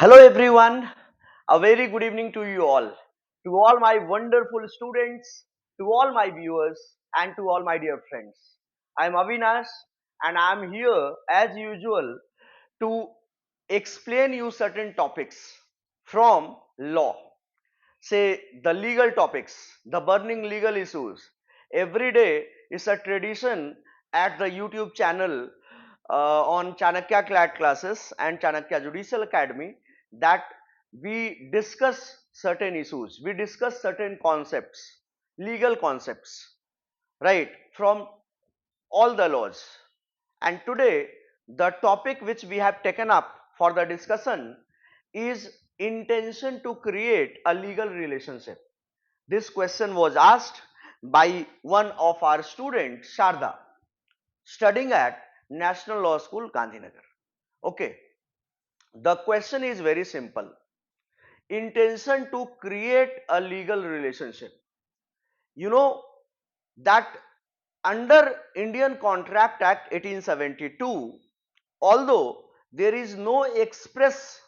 Hello everyone, a very good evening to all my wonderful students, to all my viewers and to all my dear friends. I am Avinash and I am here as usual to explain you certain topics from law. Say the legal topics, the burning legal issues. Every day is a tradition at the YouTube channel on Chanakya CLAT classes and Chanakya Judicial Academy that we discuss certain issues, we discuss certain concepts, legal concepts, right, from all the laws. And today, the topic which we have taken up for the discussion is intention to create a legal relationship. This question was asked by one of our students, Sharda, studying at National Law School, Gandhinagar. Okay, the question is very simple. Intention to create a legal relationship. You know that under Indian Contract Act 1872, although there is no express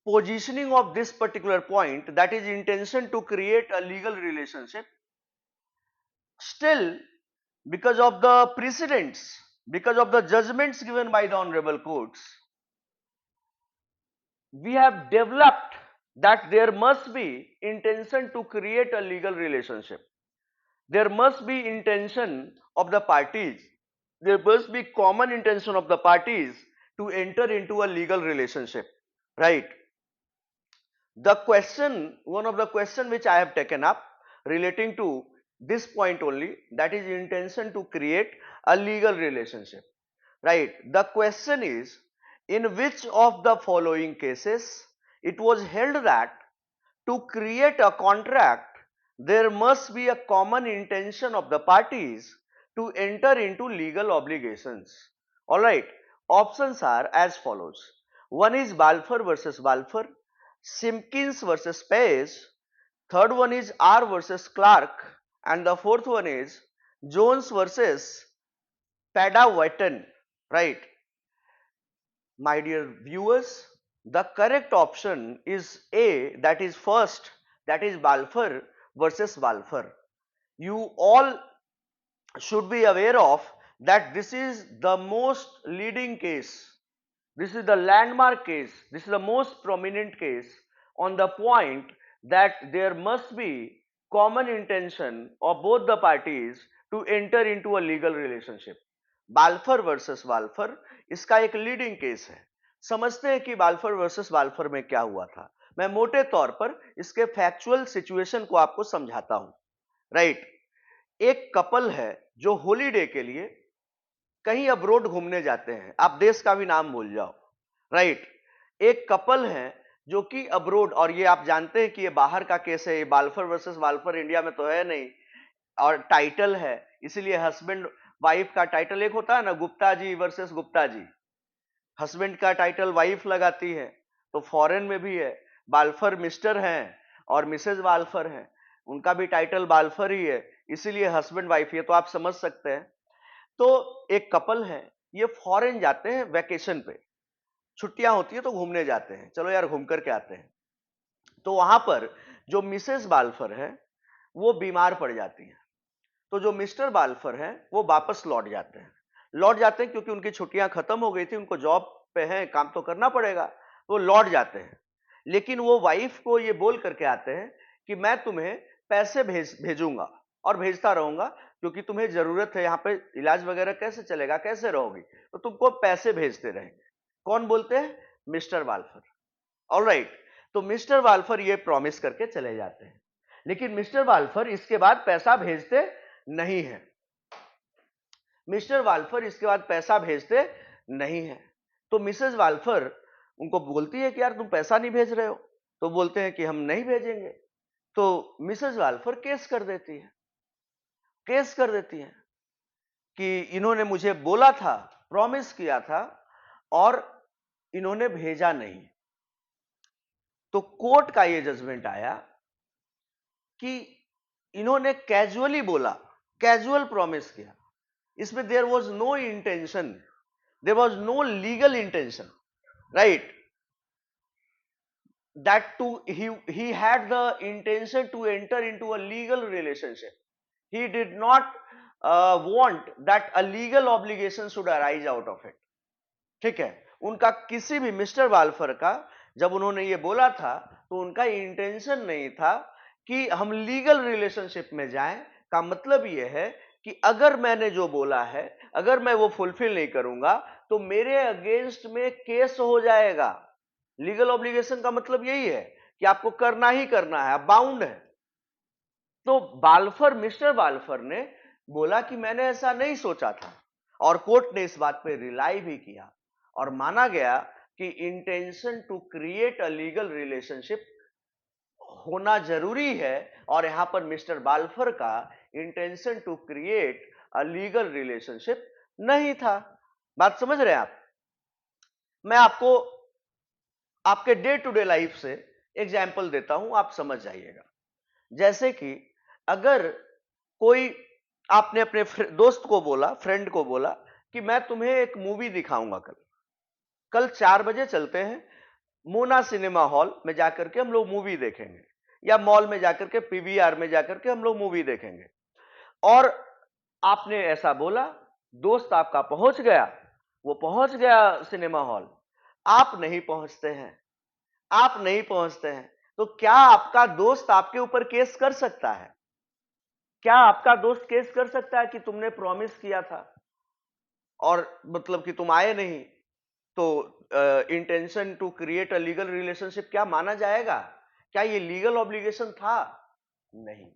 positioning of this particular point, that is intention to create a legal relationship, still because of the precedents, because of the judgments given by the honorable courts, we have developed that there must be intention to create a legal relationship. There must be intention of the parties. There must be common intention of the parties to enter into a legal relationship, right? The question, one of the question which I have taken up relating to this point only, that is intention to create a legal relationship, right? The question is, in which of the following cases it was held that to create a contract there must be a common intention of the parties to enter into legal obligations. All right, options are as follows. One is Balfour versus Balfour, Simpkins versus Pace, third one is R versus Clark, and the fourth one is Jones versus Padawatten, right? My dear viewers, the correct option is A, that is first, that is Balfour versus Balfour. You all should be aware of that this is the most leading case. This is the landmark case. This is the most prominent case on the point that there must be common intention of both the parties to enter into a legal relationship. Balfour versus Balfour इसका एक leading case है. समझते हैं कि बाल्फर versus वाल्फर में क्या हुआ था. मैं मोटे तौर पर इसके फैक्चुअल सिचुएशन को आपको समझाता हूं. राइट, एक कपल है जो हॉलीडे के लिए कहीं अब्रोड घूमने जाते हैं. आप देश का भी नाम भूल जाओ. राइट, एक कपल है जो कि अब्रोड, और ये आप जानते हैं कि ये बाहर का केस है, ये बाल्फर वर्सेस वाल्फर इंडिया में तो है नहीं, और टाइटल है, इसीलिए हस्बैंड वाइफ का टाइटल एक होता है ना, गुप्ता जी वर्सेस गुप्ता जी. हस्बैंड का टाइटल वाइफ लगाती है, तो फॉरेन में भी है, बाल्फर मिस्टर हैं और मिसेज बाल्फर हैं, उनका भी टाइटल बाल्फर ही है, इसीलिए हस्बैंड वाइफ. ये तो आप समझ सकते हैं. तो एक कपल है, ये फॉरेन जाते हैं वैकेशन पे, छुट्टियां होती है तो घूमने जाते हैं, चलो यार घूम करके आते हैं. तो वहां पर जो मिसेस बाल्फर है वो बीमार पड़ जाती है, तो जो मिस्टर बाल्फर है वो वापस लौट जाते हैं क्योंकि उनकी छुट्टियां खत्म हो गई थी, उनको जॉब पे हैं, काम तो करना पड़ेगा, वो लौट जाते हैं. लेकिन वो वाइफ को ये बोल करके आते हैं कि मैं तुम्हें पैसे भेजूंगा और भेजता रहूंगा क्योंकि तुम्हें जरूरत है, यहाँ पे इलाज वगैरह कैसे चलेगा, कैसे रहोगी, तो तुमको पैसे भेजते रहे. कौन बोलते हैं? मिस्टर बाल्फर. ऑलराइट, तो मिस्टर वाल्फर ये प्रॉमिस करके चले जाते हैं, लेकिन मिस्टर वाल्फर इसके बाद पैसा भेजते नहीं है. मिस्टर वाल्फर इसके बाद पैसा भेजते नहीं है. तो मिसेस वाल्फर उनको बोलती है कि यार तुम पैसा नहीं भेज रहे हो, तो बोलते हैं कि हम नहीं भेजेंगे. तो मिसेस वाल्फर केस कर देती है कि इन्होंने मुझे बोला था, प्रॉमिस किया था और इन्होंने भेजा नहीं. तो कोर्ट का ये जजमेंट आया कि इन्होंने कैजुअली बोला, कैजुअल प्रॉमिस किया, इसमें there was no intention There was no legal intention, right? That too, he had the intention to enter into a legal relationship. He did not want that a legal obligation should arise out of it. ठीक है, उनका किसी भी mister वाल्फर का जब उन्होंने ये बोला था तो उनका इंटेंशन नहीं था कि हम लीगल रिलेशनशिप में जाएं। का मतलब ये है कि अगर मैंने जो बोला है, अगर मैं वो फुलफिल नहीं करूंगा तो मेरे अगेंस्ट में केस हो जाएगा। लीगल ऑब्लिगेशन का मतलब यही है कि आपको करना ही करना है, आप बाउंड है। तो बाल्फर, मिस्टर बाल्फर ने बोला कि मैंने ऐसा नहीं सोचा था, और कोर्ट ने इस बात पे रिलाई भी किया और माना गया कि intention to create a legal relationship होना जरूरी है, और यहां पर मिस्टर बाल्फर का intention to create a legal relationship नहीं था। बात समझ रहे हैं आप? मैं आपको आपके डे टू डे लाइफ से एग्जाम्पल देता हूं, आप समझ जाइएगा। जैसे कि अगर कोई, आपने अपने दोस्त को बोला, फ्रेंड को बोला कि मैं तुम्हें एक मूवी दिखाऊंगा कल, कल 4 बजे चलते हैं मोना सिनेमा हॉल में जाकर के हम लोग मूवी देखेंगे, या मॉल में जाकर के, पीवीआर में जाकर के हम लोग मूवी देखेंगे। और आपने ऐसा बोला, दोस्त आपका पहुंच गया, वो पहुंच गया सिनेमा हॉल, आप नहीं पहुंचते हैं, आप नहीं पहुंचते हैं, तो क्या आपका दोस्त आपके ऊपर केस कर सकता है? क्या आपका दोस्त केस कर सकता है कि तुमने प्रॉमिस किया था और मतलब कि तुम आए नहीं, तो intention to create a legal relationship क्या माना जाएगा? क्या ये लीगल ऑब्लिगेशन था? नहीं।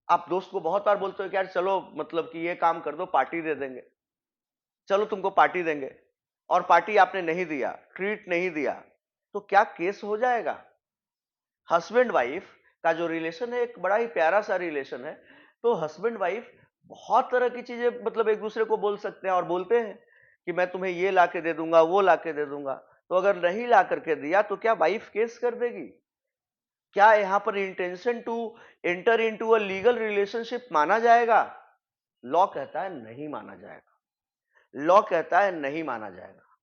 आप दोस्त को बहुत बार बोलते हो कि यार चलो, मतलब कि ये काम कर दो, पार्टी दे देंगे, चलो तुमको पार्टी देंगे, और पार्टी आपने नहीं दिया, ट्रीट नहीं दिया, तो क्या केस हो जाएगा? हस्बैंड वाइफ का जो रिलेशन है एक बड़ा ही प्यारा सा रिलेशन है। तो हस्बैंड वाइफ बहुत तरह की चीजें मतलब एक दूसरे को बोल सकते हैं, और बोलते हैं कि मैं तुम्हें ये ला के दे दूंगा, वो ला के दे दूंगा। तो अगर नहीं ला करके दिया तो क्या वाइफ केस कर देगी? क्या यहां पर intention to enter into a legal relationship माना जाएगा? लॉ कहता है नहीं माना जाएगा। लॉ कहता है नहीं माना जाएगा।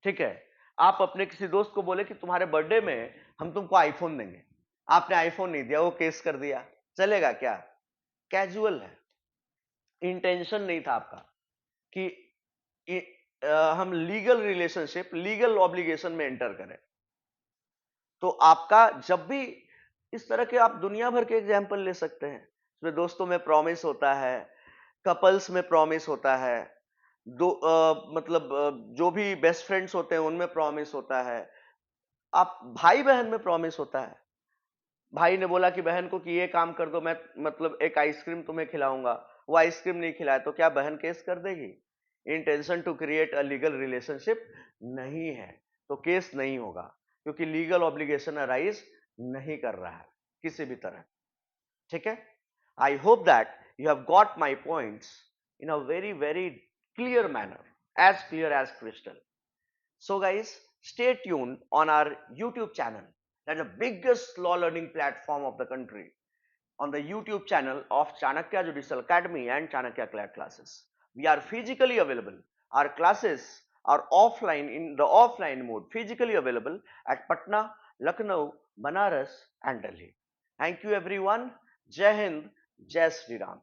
ठीक है, आप अपने किसी दोस्त को बोले कि तुम्हारे बर्थडे में हम तुमको आईफोन देंगे, आपने आईफोन नहीं दिया, वो केस कर दिया, चलेगा क्या? कैजुअल है, इंटेंशन नहीं था आपका कि हम लीगल रिलेशनशिप, लीगल ऑब्लिगेशन में एंटर करें। तो आपका जब भी इस तरह के, आप दुनिया भर के एग्जाम्पल ले सकते हैं, इसमें दोस्तों में प्रॉमिस होता है, कपल्स में प्रॉमिस होता है, मतलब जो भी बेस्ट फ्रेंड्स होते हैं उनमें प्रॉमिस होता है, आप भाई बहन में प्रॉमिस होता है। भाई ने बोला कि बहन को कि ये काम कर दो, मैं मतलब एक आइसक्रीम तुम्हें खिलाऊंगा, वो आइसक्रीम नहीं खिलाए तो क्या बहन केस कर देगी? Intention to create a legal relationship नहीं है तो केस नहीं होगा, क्योंकि लीगल ऑब्लिगेशन अराइज नहीं कर रहा है किसी भी तरह। ठीक है, I hope that you have got my points in a very very clear manner, as clear as crystal. So guys, stay tuned on our YouTube channel. That's the biggest law learning platform of the country. On the YouTube channel of Chanakya Judicial Academy and Chanakya Clerk classes. We are physically available. Our classes are offline, in the offline mode, physically available at Patna, Lucknow, Banaras and Delhi. Thank you everyone. Jai Hind, Jai Sri Ram.